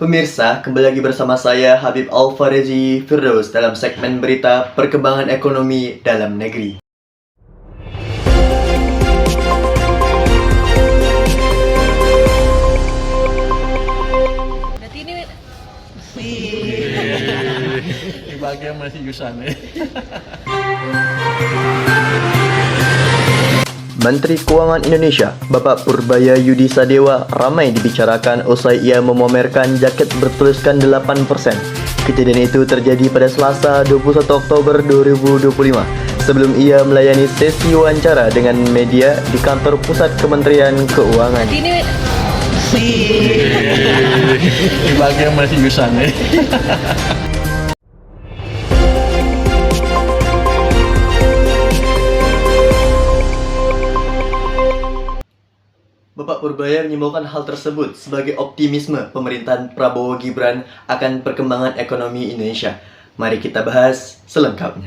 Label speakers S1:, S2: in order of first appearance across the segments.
S1: Pemirsa, kembali lagi bersama saya Habib Alfarezi Firdaus dalam segmen berita perkembangan ekonomi dalam negeri.
S2: Berarti ini
S3: Di bagian masih Yusan ya.
S1: Menteri Keuangan Indonesia, Bapak Purbaya Yudi Sadewa, ramai dibicarakan usai ia memamerkan jaket bertuliskan 8%. Kejadian itu terjadi pada Selasa 21 Oktober 2025 sebelum ia melayani sesi wawancara dengan media di kantor pusat Kementerian Keuangan.
S2: berarti ini
S3: Di bagian masih Yusan ya.
S1: Bapak Purbaya menyimpulkan hal tersebut sebagai optimisme pemerintahan Prabowo Gibran akan perkembangan ekonomi Indonesia. Mari kita bahas selengkapnya.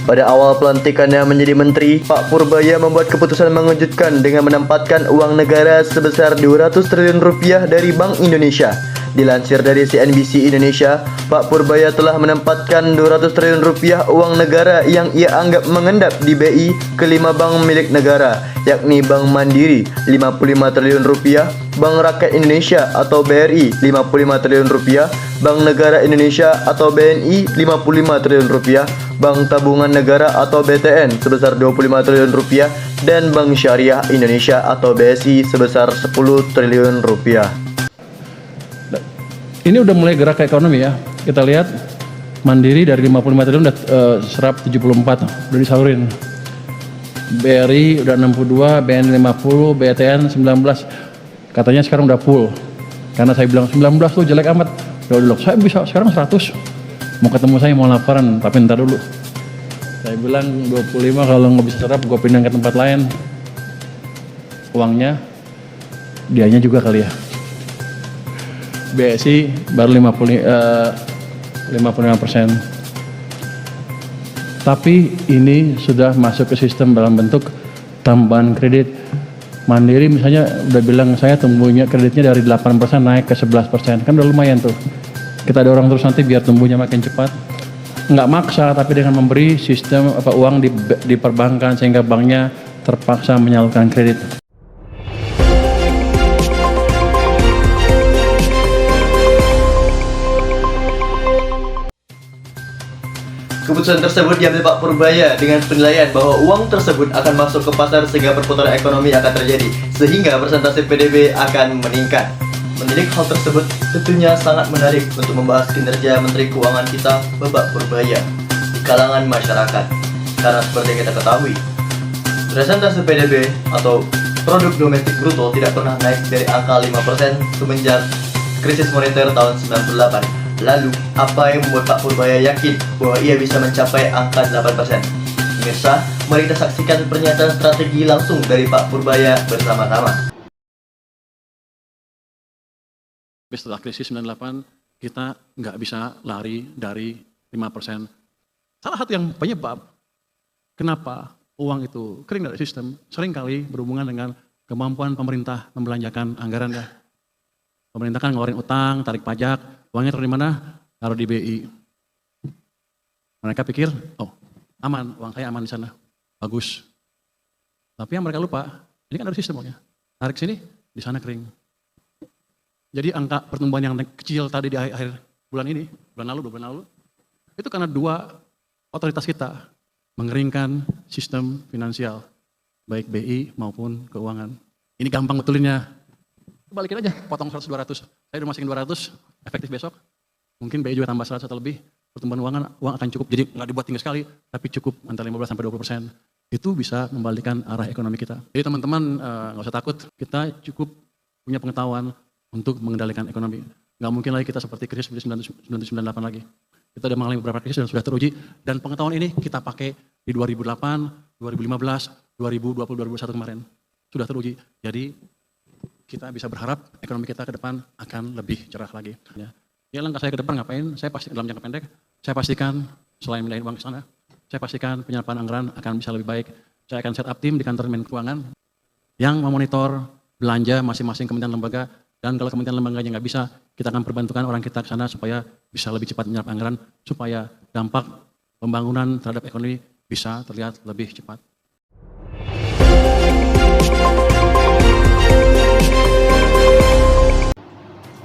S1: Pada awal pelantikannya menjadi menteri, Pak Purbaya membuat keputusan mengejutkan dengan menempatkan uang negara sebesar 200 triliun rupiah dari Bank Indonesia. Dilansir dari CNBC Indonesia, Pak Purbaya telah menempatkan 200 triliun rupiah uang negara yang ia anggap mengendap di BI ke 5 bank milik negara, yakni Bank Mandiri 55 triliun rupiah, Bank Rakyat Indonesia atau BRI 55 triliun rupiah, Bank Negara Indonesia atau BNI 55 triliun rupiah, Bank Tabungan Negara atau BTN sebesar 25 triliun rupiah, dan Bank Syariah Indonesia atau BSI sebesar 10 triliun rupiah.
S3: Ini udah mulai gerak ke ekonomi ya. Kita lihat Mandiri dari 55 triliun udah serap 74, udah disalurin. BRI udah 62, BN 50, BTN 19. Katanya sekarang udah full. Karena saya bilang 19 tuh jelek amat. Ya udah, saya bisa sekarang 100. Mau ketemu saya mau laporan, tapi ntar dulu. Saya bilang 25 kalau nggak bisa serap, gue pindah ke tempat lain. Uangnya, dianya juga kali ya. BSI baru 55%. Tapi ini sudah masuk ke sistem dalam bentuk tambahan kredit. Mandiri misalnya udah bilang saya tumbuhnya kreditnya dari 8% naik ke 11%. Kan udah lumayan tuh. Kita dorong terus nanti biar tumbuhnya makin cepat. Nggak maksa, tapi dengan memberi sistem uang di perbankan sehingga banknya terpaksa menyalurkan kredit.
S1: Keputusan tersebut diambil Pak Purbaya dengan penilaian bahwa uang tersebut akan masuk ke pasar sehingga perputaran ekonomi akan terjadi, sehingga persentase PDB akan meningkat. Menilik hal tersebut tentunya sangat menarik untuk membahas kinerja Menteri Keuangan kita, Bapak Purbaya, di kalangan masyarakat. Karena seperti yang kita ketahui, persentase PDB atau produk domestik bruto tidak pernah naik dari angka 5% semenjak krisis moneter tahun 98. Lalu, apa yang membuat Pak Purbaya yakin bahwa ia bisa mencapai angka 8%? Pemirsa, mari kita saksikan pernyataan strategi langsung dari Pak Purbaya bersama-sama.
S3: Setelah krisis 98, kita nggak bisa lari dari 5%. Salah satu yang penyebab kenapa uang itu kering dari sistem, seringkali berhubungan dengan kemampuan pemerintah membelanjakan anggaran ya. Pemerintah kan ngeluarin utang, tarik pajak, uangnya taruh di mana? Taruh di BI. Mereka pikir, oh aman, uang saya aman di sana, bagus. Tapi yang mereka lupa, ini kan ada sistem uangnya. Tarik sini, di sana kering. Jadi angka pertumbuhan yang kecil tadi di akhir bulan ini, bulan lalu, 2 bulan lalu, itu karena 2 otoritas kita mengeringkan sistem finansial, baik BI maupun keuangan. Ini gampang betulinnya. Balikin aja, potong 100-200. Saya udah masukin 200, efektif besok. Mungkin BI juga tambah 100 atau lebih. Pertumbuhan uang akan cukup. Jadi nggak dibuat tinggi sekali, tapi cukup antara 15-20%. Itu bisa membalikan arah ekonomi kita. Jadi teman-teman nggak usah takut. Kita cukup punya pengetahuan untuk mengendalikan ekonomi. Nggak mungkin lagi kita seperti krisis 1998 lagi. Kita udah mengalami beberapa krisis dan sudah teruji. Dan pengetahuan ini kita pakai di 2008, 2015, 2020, 2021 kemarin. Sudah teruji. Jadi kita bisa berharap ekonomi kita ke depan akan lebih cerah lagi. Ya langkah saya ke depan ngapain? Saya pasti dalam jangka pendek, saya pastikan selain mindahin uang ke sana, saya pastikan penyerapan anggaran akan bisa lebih baik. Saya akan set up tim di kantor Kementerian Keuangan yang memonitor belanja masing-masing kementerian lembaga, dan kalau kementerian lembaganya nggak bisa, kita akan perbantukan orang kita ke sana supaya bisa lebih cepat menyerap anggaran, supaya dampak pembangunan terhadap ekonomi bisa terlihat lebih cepat.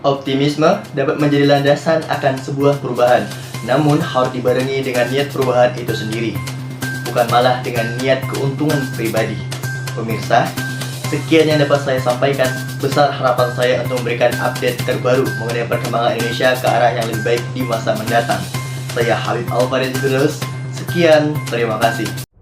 S1: Optimisme dapat menjadi landasan akan sebuah perubahan, namun harus dibarengi dengan niat perubahan itu sendiri, bukan malah dengan niat keuntungan pribadi. Pemirsa, sekian yang dapat saya sampaikan. Besar harapan saya untuk memberikan update terbaru mengenai perkembangan Indonesia ke arah yang lebih baik di masa mendatang. Saya Habib Alfarid Firdaus. Sekian, terima kasih.